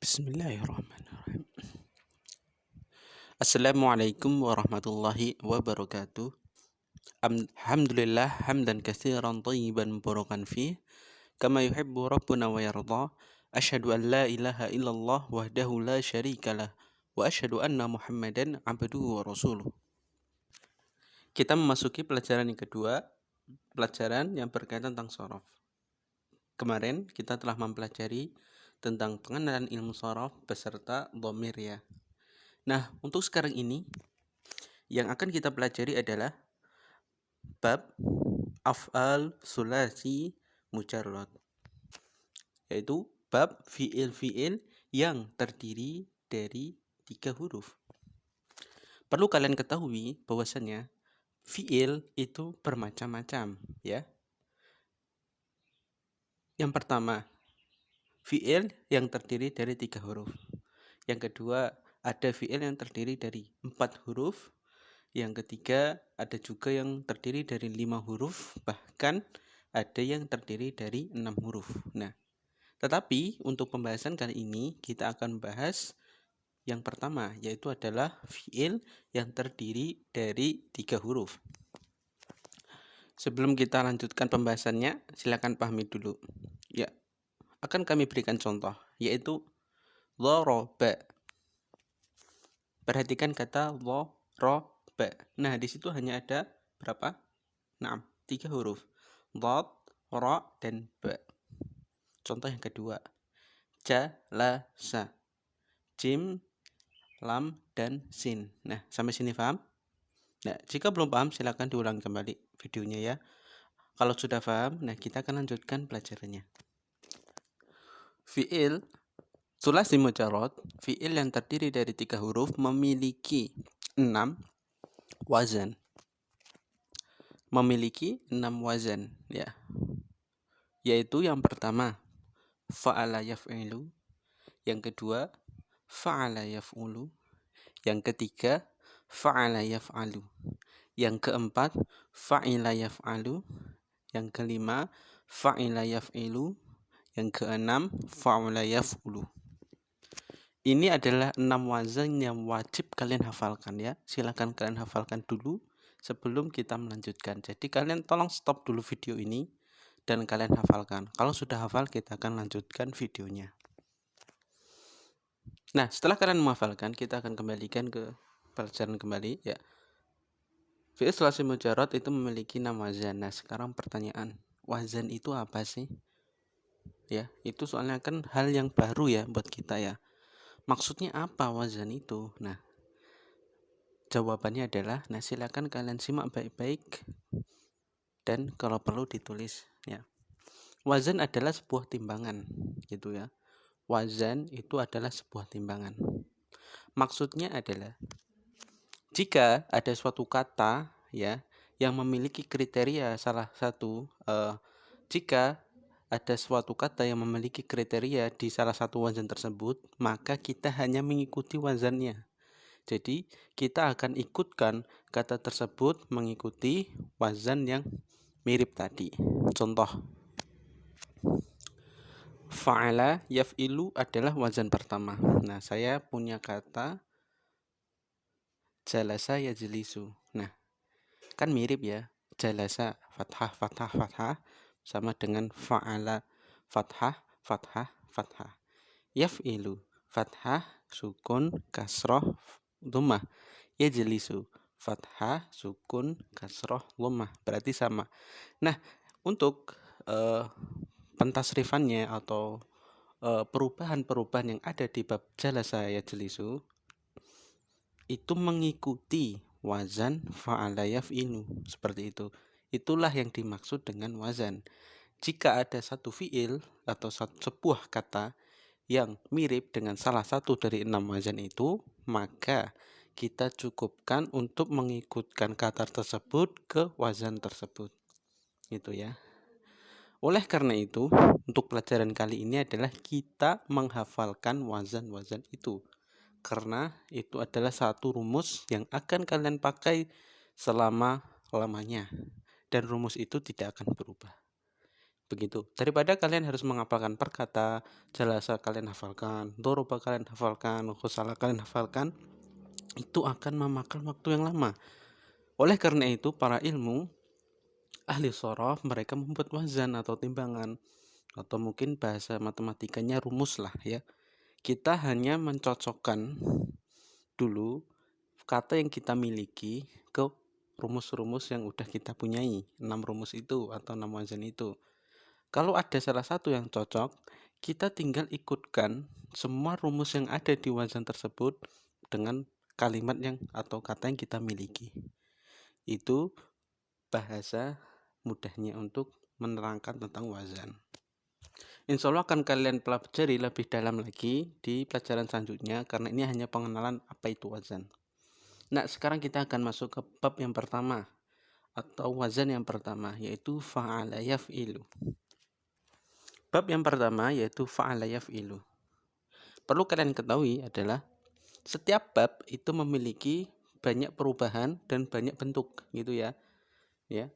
Bismillahirrahmanirrahim. Assalamualaikum warahmatullahi wabarakatuh. Alhamdulillah hamdan katsiran thayyiban mubarakan fih kama yuhibbu rabbuna wa yarda. Asyhadu an la ilaha illallah wahdahu la syarikalah wa asyhadu anna Muhammadan abduhu wa rasuluh. Kita memasuki pelajaran yang kedua, pelajaran yang berkaitan tentang shorof. Kemarin kita telah mempelajari tentang pengenalan ilmu shorof beserta dhamir ya. Nah, untuk sekarang ini yang akan kita pelajari adalah bab af'al sulasi mujarrad, yaitu bab fiil-fiil yang terdiri dari 3 huruf. Perlu kalian ketahui bahwasannya fiil itu bermacam-macam ya. Yang pertama, fiil yang terdiri dari 3 huruf. Yang kedua, ada fiil yang terdiri dari 4 huruf. Yang ketiga, ada juga yang terdiri dari 5 huruf, bahkan ada yang terdiri dari 6 huruf. Nah, tetapi untuk pembahasan kali ini kita akan bahas yang pertama, yaitu adalah fiil yang terdiri dari 3 huruf. Sebelum kita lanjutkan pembahasannya, silakan pahami dulu. Ya, akan kami berikan contoh, yaitu dharaba. Perhatikan kata dharaba. Nah, di situ hanya ada berapa? 3 huruf. Dhad, ra, dan ba. Contoh yang kedua. Jalasa. Jim, lam, dan sin. Nah, sampai sini paham? Nah, jika belum paham silakan diulang kembali videonya ya. Kalau sudah paham, nah kita akan lanjutkan pelajarannya. Fiil sulasi mujarrad, fiil yang terdiri dari 3 huruf memiliki 6 wazan. Memiliki 6 wazan ya. Yaitu yang pertama fa'ala yaf'ilu, yang kedua fa'ala yaf'ulu, yang ketiga fa'ala yaf'alu, yang keempat fa'ila yaf'alu, yang kelima fa'ila yaf'ilu, yang keenam fa'ula yaf'ulu. Ini adalah 6 wazan yang wajib kalian hafalkan ya. Silakan kalian hafalkan dulu sebelum kita melanjutkan. Jadi kalian tolong stop dulu video ini dan kalian hafalkan. Kalau sudah hafal, kita akan lanjutkan videonya. Nah, setelah kalian menghafalkan, kita akan kembalikan ke pelajaran kembali ya. Fi'il sulasi mujarrad itu memiliki 6 wazan. Nah, sekarang pertanyaan, wazan itu apa sih? Ya, itu soalnya kan hal yang baru ya buat kita ya. Maksudnya apa wazan itu? Nah, jawabannya adalah, silakan kalian simak baik-baik dan kalau perlu ditulis ya. Wazan adalah sebuah timbangan gitu ya. Wazan itu adalah sebuah timbangan. Maksudnya adalah jika ada suatu kata ya yang memiliki kriteria salah satu jika ada suatu kata yang memiliki kriteria di salah satu wazan tersebut, maka kita hanya mengikuti wazannya. Jadi kita akan ikutkan kata tersebut mengikuti wazan yang mirip tadi. Contoh, fa'ala yaf'ilu adalah wazan pertama. Nah, saya punya kata jalasa yajlisu. Nah, kan mirip ya. Jalasa fathah fathah fathah sama dengan fa'ala fathah fathah fathah. Yaf'ilu fathah sukun kasroh dhammah. Yajlisu fathah sukun kasroh dhammah. Berarti sama. Nah, untuk pentasrifannya atau perubahan-perubahan yang ada di bab jalasa yajlisu itu mengikuti wazan fa'ala yaf'ilu, seperti itu. Itulah yang dimaksud dengan wazan. Jika ada satu fiil atau sebuah kata yang mirip dengan salah satu dari 6 wazan itu, maka kita cukupkan untuk mengikutkan kata tersebut ke wazan tersebut. Gitu ya. Oleh karena itu, untuk pelajaran kali ini adalah kita menghafalkan wazan-wazan itu. Karena itu adalah satu rumus yang akan kalian pakai selama-lamanya. Dan rumus itu tidak akan berubah. Begitu. Daripada kalian harus menghafalkan perkata, jalasa kalian hafalkan, doroba kalian hafalkan, khusala kalian hafalkan, itu akan memakan waktu yang lama. Oleh karena itu, para ilmu ahli sorof mereka membuat wazan atau timbangan, atau mungkin bahasa matematikanya rumus lah ya. Kita hanya mencocokkan dulu kata yang kita miliki ke rumus-rumus yang udah kita punyai, 6 rumus itu atau 6 wazan itu. Kalau ada salah satu yang cocok, kita tinggal ikutkan semua rumus yang ada di wazan tersebut dengan kalimat yang atau kata yang kita miliki. Itu bahasa mudahnya untuk menerangkan tentang wazan. Insya Allah akan kalian pelajari lebih dalam lagi di pelajaran selanjutnya, karena ini hanya pengenalan apa itu wazan. Nah, sekarang kita akan masuk ke bab yang pertama atau wazan yang pertama, yaitu fa'ala yaf'ilu. Bab yang pertama yaitu fa'ala yaf'ilu. Perlu kalian ketahui adalah setiap bab itu memiliki banyak perubahan dan banyak bentuk gitu ya. Ya.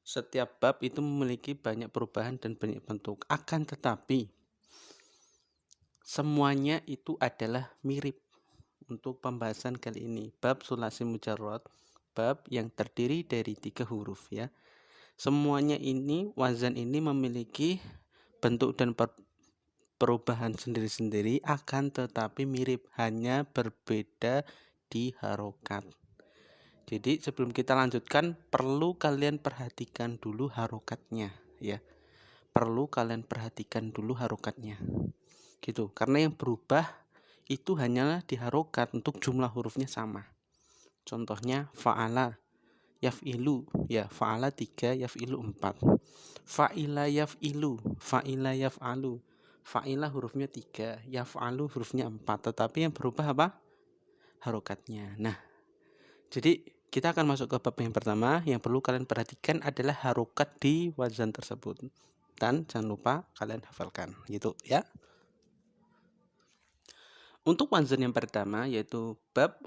Setiap bab itu memiliki banyak perubahan dan banyak bentuk. Akan tetapi semuanya itu adalah mirip. Untuk pembahasan kali ini, bab sulasi mujarrad, bab yang terdiri dari 3 huruf ya. Semuanya ini, wazan ini memiliki bentuk dan perubahan sendiri-sendiri, akan tetapi mirip, hanya berbeda di harokat. Jadi sebelum kita lanjutkan, perlu kalian perhatikan dulu harokatnya ya. Perlu kalian perhatikan dulu harokatnya. Gitu. Karena yang berubah itu hanyalah di harokat, untuk jumlah hurufnya sama. Contohnya fa'ala yaf'ilu ya, fa'ala 3, yaf'ilu 4. Fa'ila yaf'ilu, fa'ila yaf'alu. Fa'ila hurufnya 3, yaf'alu hurufnya 4, tetapi yang berubah apa? Harokatnya. Nah, jadi kita akan masuk ke bab yang pertama. Yang perlu kalian perhatikan adalah harokat di wazan tersebut, dan jangan lupa kalian hafalkan gitu ya. Untuk wazan yang pertama yaitu bab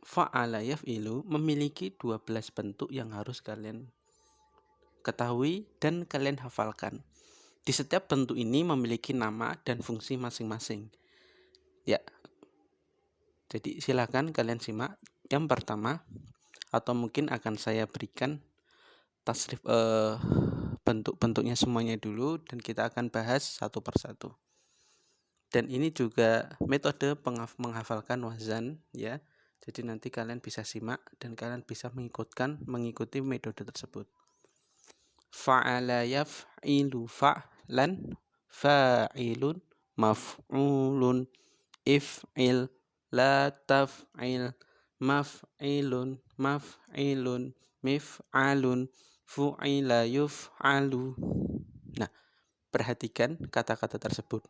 fa'ala yaf'ilu memiliki 12 bentuk yang harus kalian ketahui dan kalian hafalkan. Di setiap bentuk ini memiliki nama dan fungsi masing-masing. Ya. Jadi silakan kalian simak. Yang pertama, atau mungkin akan saya berikan tasrif bentuk-bentuknya semuanya dulu, dan kita akan bahas satu persatu. Dan ini juga metode menghafalkan wazan ya. Jadi nanti kalian bisa simak dan kalian bisa mengikuti metode tersebut. Fa'ala yaf'ilu fa'lan, fa'ilun, maf'ulun, if'il, la taf'il, maf'ilun, maf'ilun, mif'alun, fu'ila yuf'alu. Nah, perhatikan kata-kata tersebut.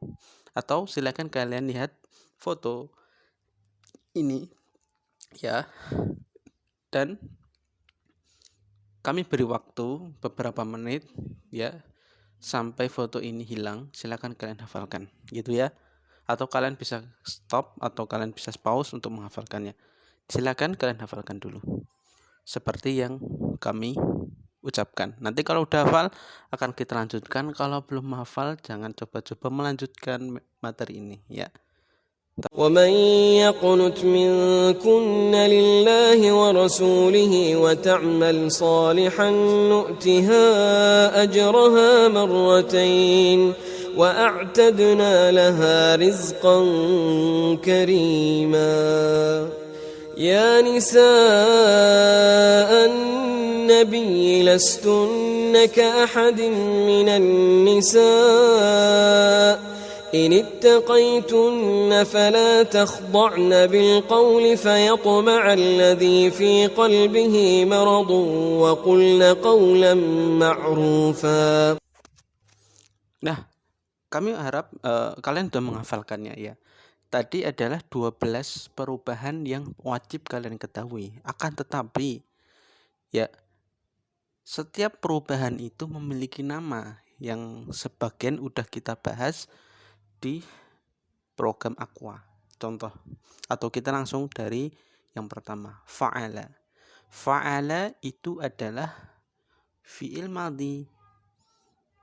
Atau silakan kalian lihat foto ini ya. Dan kami beri waktu beberapa menit ya sampai foto ini hilang. Silakan kalian hafalkan gitu ya. Atau kalian bisa stop atau kalian bisa pause untuk menghafalkannya. Silakan kalian hafalkan dulu seperti yang kami ucapkan. Nanti kalau udah hafal akan kita lanjutkan. Kalau belum hafal jangan coba-coba melanjutkan materi ini ya. ومن يقنت منكن لله ورسوله وتعمل صالحا نؤتها أجرها مرتين وأعتدنا لها رزقا كريما يا نساء النبي لستن كأحد من النساء إن اتقيتن فلا تخضعن بالقول فيطمع الذي في قلبه مرض وقلن قولا معروفا. Nah, kami harap kalian sudah menghafalkannya ya. Tadi adalah 12 perubahan yang wajib kalian ketahui. Akan tetapi ya, setiap perubahan itu memiliki nama yang sebagian udah kita bahas di program Aqua. Contoh, atau kita langsung dari yang pertama, fa'ala. Fa'ala itu adalah fi'il madhi.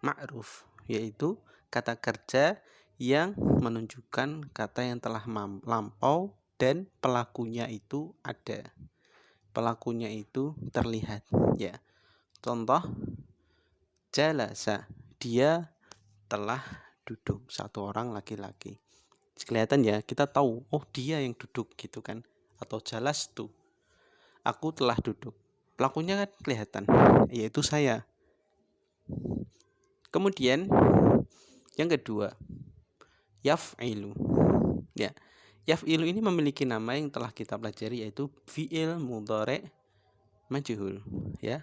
ma'ruf, yaitu kata kerja yang menunjukkan kata yang telah lampau dan pelakunya itu ada. Pelakunya itu terlihat, ya. Contoh, jalasa, dia telah duduk, satu orang laki-laki. Kelihatan ya, kita tahu, oh dia yang duduk gitu kan. Atau jalastu, aku telah duduk. Pelakunya kan kelihatan, yaitu saya. Kemudian yang kedua, yaf'ilu. Ya, yaf'ilu ini memiliki nama yang telah kita pelajari, yaitu fi'il mudhari' majhul, ya.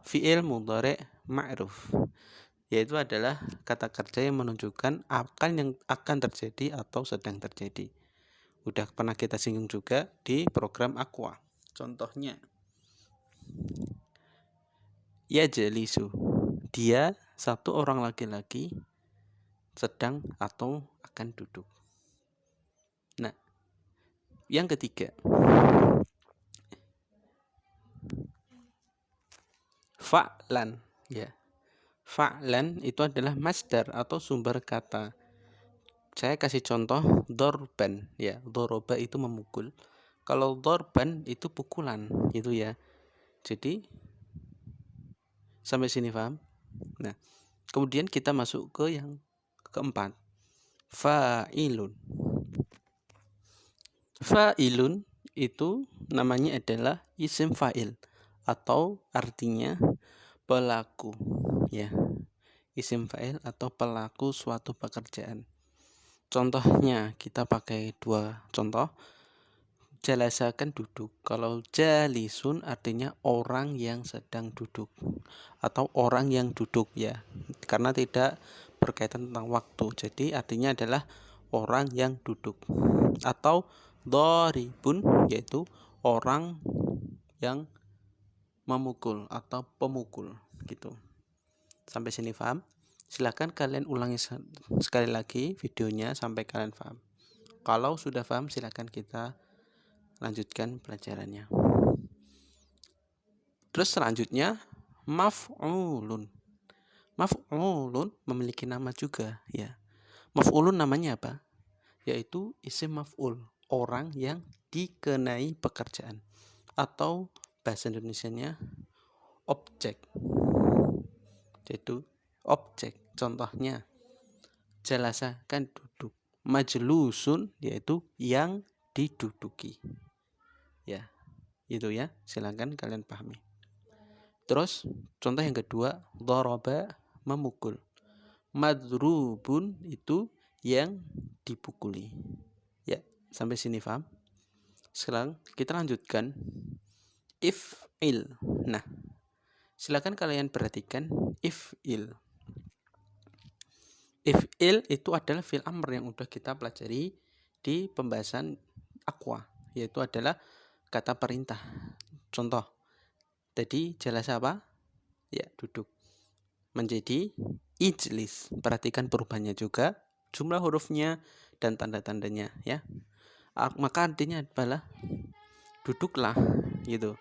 Fi'il mudhari' ma'ruf, yaitu adalah kata kerja yang menunjukkan yang akan terjadi atau sedang terjadi. Udah pernah kita singgung juga di program Aqua. Contohnya, yajlisu, dia satu orang laki-laki sedang atau akan duduk. Nah, yang ketiga, fa'lan, ya. Fa'lan itu adalah masdar atau sumber kata. Saya kasih contoh dorban, ya. Doroba itu memukul. Kalau dorban itu pukulan, gitu ya. Jadi sampai sini paham? Nah, kemudian kita masuk ke yang keempat, fa'ilun. Fa'ilun itu namanya adalah isim fa'il atau artinya pelaku, ya. Isim fa'il atau pelaku suatu pekerjaan. Contohnya kita pakai dua contoh. Jalasa kan duduk. Kalau jalisun artinya orang yang sedang duduk atau orang yang duduk, ya. Karena tidak berkaitan tentang waktu. Jadi artinya adalah orang yang duduk. Atau dharibun, yaitu orang yang memukul atau pemukul, gitu. Sampai sini paham? Silahkan kalian ulangi sekali lagi videonya sampai kalian paham. Kalau sudah paham, silahkan kita lanjutkan pelajarannya. Terus selanjutnya, maf'ulun. Maf'ulun memiliki nama juga, ya. Maf'ulun namanya apa? Yaitu isim maf'ul, orang yang dikenai pekerjaan. Atau bahasa Indonesianya objek. Yaitu objek. Contohnya, jalasa kan duduk. Majlusun yaitu yang diduduki. Ya, itu ya. Silakan kalian pahami. Terus contoh yang kedua, dharaba memukul. Madrubun itu yang dipukuli. Ya, sampai sini paham? Sekarang kita lanjutkan if'il. Nah, silakan kalian perhatikan if'il. If'il itu adalah fi'il amr yang udah kita pelajari di pembahasan Aqua, yaitu adalah kata perintah. Contoh, tadi jelas apa? Ya, duduk. Menjadi ijlis. Perhatikan perubahannya juga, jumlah hurufnya dan tanda-tandanya, ya. Maka artinya adalah duduklah, gitu.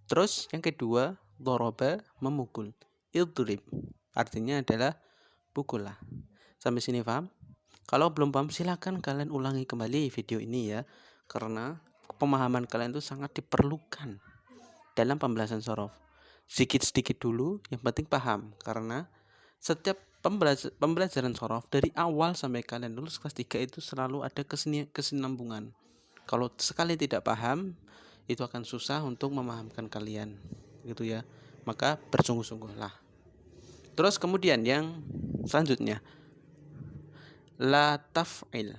Terus yang kedua, doroba memukul. Idrib artinya adalah pukullah. Sampai sini paham? Kalau belum paham, silakan kalian ulangi kembali video ini, ya. Karena pemahaman kalian itu sangat diperlukan dalam pembahasan shorof. Sedikit-sedikit dulu, yang penting paham. Karena setiap pembelajaran shorof dari awal sampai kalian lulus kelas 3 itu selalu ada kesinambungan. Kalau sekali tidak paham, itu akan susah untuk memahamkan kalian, gitu ya. Maka bersungguh-sungguhlah. Terus kemudian yang selanjutnya, la taf'il,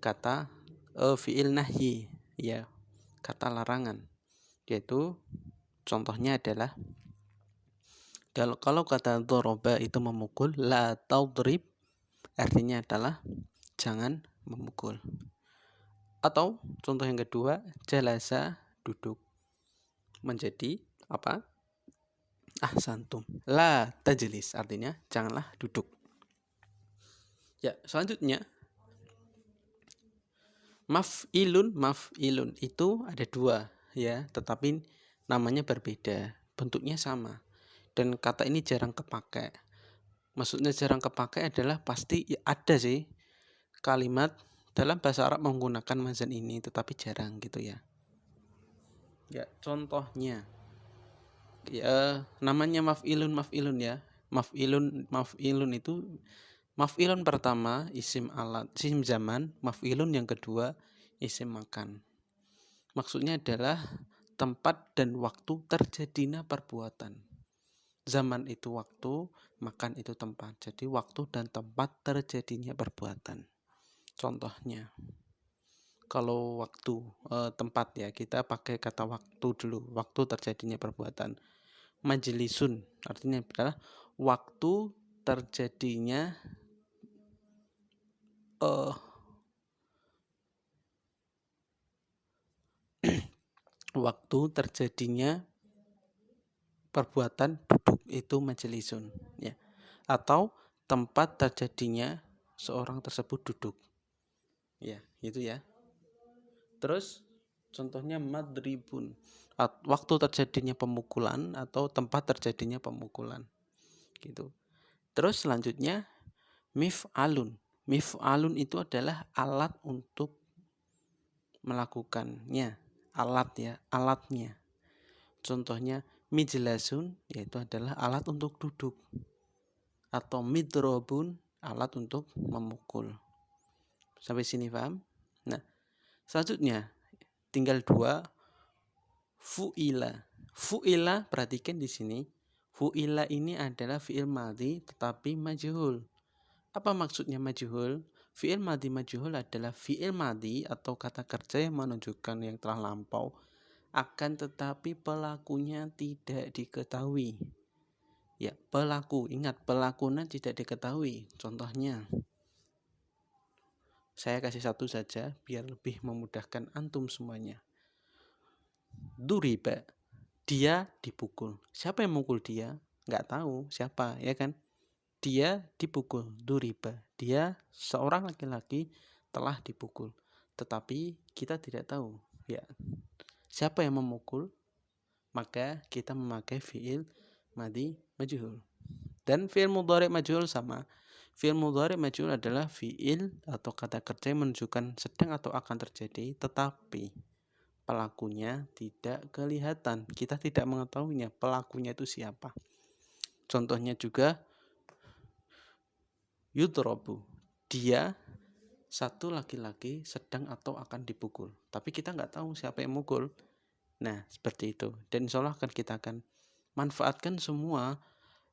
kata fi'il nahyi, ya, kata larangan, yaitu contohnya adalah kalau kata doroba itu memukul, la tadrib artinya adalah jangan memukul. Atau contoh yang kedua, jalasa duduk, menjadi apa? Ahsantum, la tajlis artinya janganlah duduk. Ya, selanjutnya maf'ilun itu ada dua, ya, tetapi namanya berbeda, bentuknya sama, dan kata ini jarang kepakai. Maksudnya jarang kepakai adalah pasti ada sih kalimat dalam bahasa Arab menggunakan mazan ini, tetapi jarang gitu ya. Ya, contohnya ya namanya maf'ilun ya. Maf'ilun itu maf'ilun pertama isim alat, isim zaman, maf'ilun yang kedua isim makan. Maksudnya adalah tempat dan waktu terjadinya perbuatan. Zaman itu waktu, makan itu tempat. Jadi waktu dan tempat terjadinya perbuatan. Contohnya, kalau waktu tempat ya, kita pakai kata waktu dulu. Waktu terjadinya perbuatan. Majlisun artinya adalah waktu terjadinya waktu terjadinya perbuatan duduk, itu majlisun ya. Atau tempat terjadinya seorang tersebut duduk. Ya, itu ya. Terus contohnya madribun, waktu terjadinya pemukulan atau tempat terjadinya pemukulan. Gitu. Terus selanjutnya mif'alun. Mif'alun itu adalah alat untuk melakukannya, alat ya, alatnya. Contohnya mijlasun, yaitu adalah alat untuk duduk, atau midrobun, alat untuk memukul. Sampai sini paham? Nah, selanjutnya tinggal dua, fu'ila. Fu'ila, perhatikan di sini, fu'ila ini adalah fi'il madhi tetapi majhul. Apa maksudnya majhul? Fi'il madhi majhul adalah fi'il madhi atau kata kerja yang menunjukkan yang telah lampau, akan tetapi pelakunya tidak diketahui. Ya, pelaku, ingat pelakunya tidak diketahui. Contohnya, saya kasih satu saja biar lebih memudahkan antum semuanya. Duriba, dia dipukul. Siapa yang mukul dia? Nggak tahu siapa, ya kan? Dia dipukul, duriba. Dia seorang laki-laki telah dipukul. Tetapi kita tidak tahu, ya. Siapa yang memukul? Maka kita memakai fi'il madhi majhul. Dan fi'il mudhari' majhul sama. Fi'il mudhari' majhul adalah fi'il atau kata kerja yang menunjukkan sedang atau akan terjadi, tetapi pelakunya tidak kelihatan. Kita tidak mengetahuinya, pelakunya itu siapa. Contohnya juga yudrobu, dia satu laki-laki sedang atau akan dipukul, tapi kita nggak tahu siapa yang mukul. Nah, seperti itu. Dan insya Allah kita akan manfaatkan semua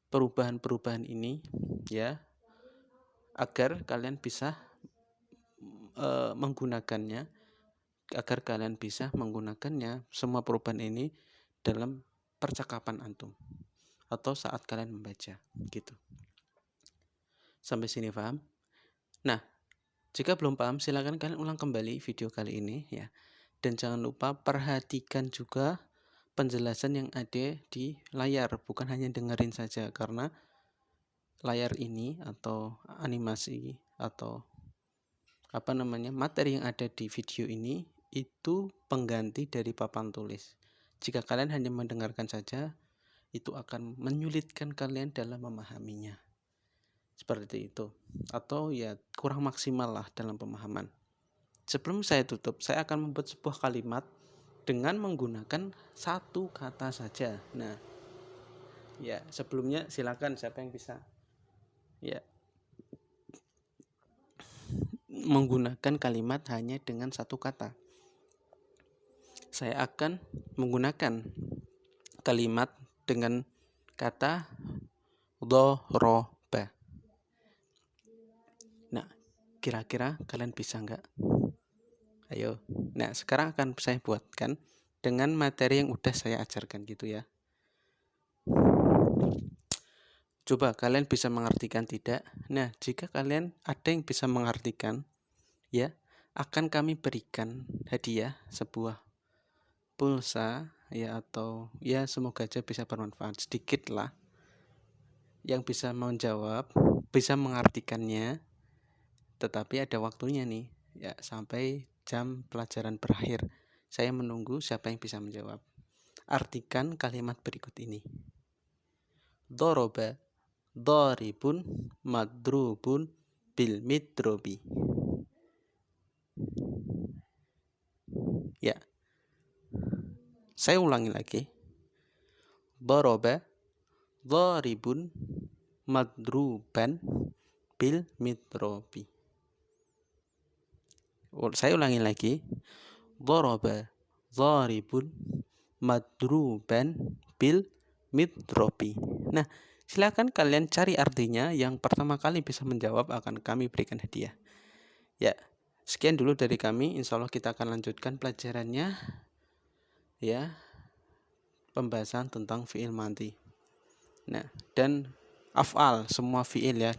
perubahan-perubahan ini ya, agar kalian bisa menggunakannya, semua perubahan ini dalam percakapan antum atau saat kalian membaca gitu. Sampai sini paham? Nah, jika belum paham silakan kalian ulang kembali video kali ini ya. Dan jangan lupa perhatikan juga penjelasan yang ada di layar, bukan hanya dengerin saja, karena layar ini atau animasi atau materi yang ada di video ini itu pengganti dari papan tulis. Jika kalian hanya mendengarkan saja, itu akan menyulitkan kalian dalam memahaminya. Seperti itu. Atau ya kurang maksimal lah dalam pemahaman. Sebelum saya tutup, saya akan membuat sebuah kalimat dengan menggunakan satu kata saja. Nah, ya sebelumnya silakan siapa yang bisa ya menggunakan kalimat hanya dengan satu kata. Saya akan menggunakan kalimat dengan kata dhoroba. Nah, kira-kira kalian bisa nggak? Ayo. Nah, sekarang akan saya buatkan dengan materi yang udah saya ajarkan gitu ya. Coba kalian bisa mengartikan tidak? Nah, jika kalian ada yang bisa mengartikan, ya, akan kami berikan hadiah sebuah pulsa ya, atau ya semoga aja bisa bermanfaat sedikit lah. Yang bisa menjawab, bisa mengartikannya, tetapi ada waktunya nih, ya sampai jam pelajaran berakhir. Saya menunggu siapa yang bisa menjawab. Artikan kalimat berikut ini. Doroba, Daribun madrubun bil midrobi. Ya, saya ulangi lagi. Doroba daribun madruban bil midrobi. Saya ulangi lagi. Doroba daribun madruban bil midrobi. Nah, silakan kalian cari artinya. Yang pertama kali bisa menjawab akan kami berikan hadiah. Ya, sekian dulu dari kami. Insya Allah kita akan lanjutkan pelajarannya. Ya, pembahasan tentang fi'il madhi. Nah, dan af'al, semua fi'il ya.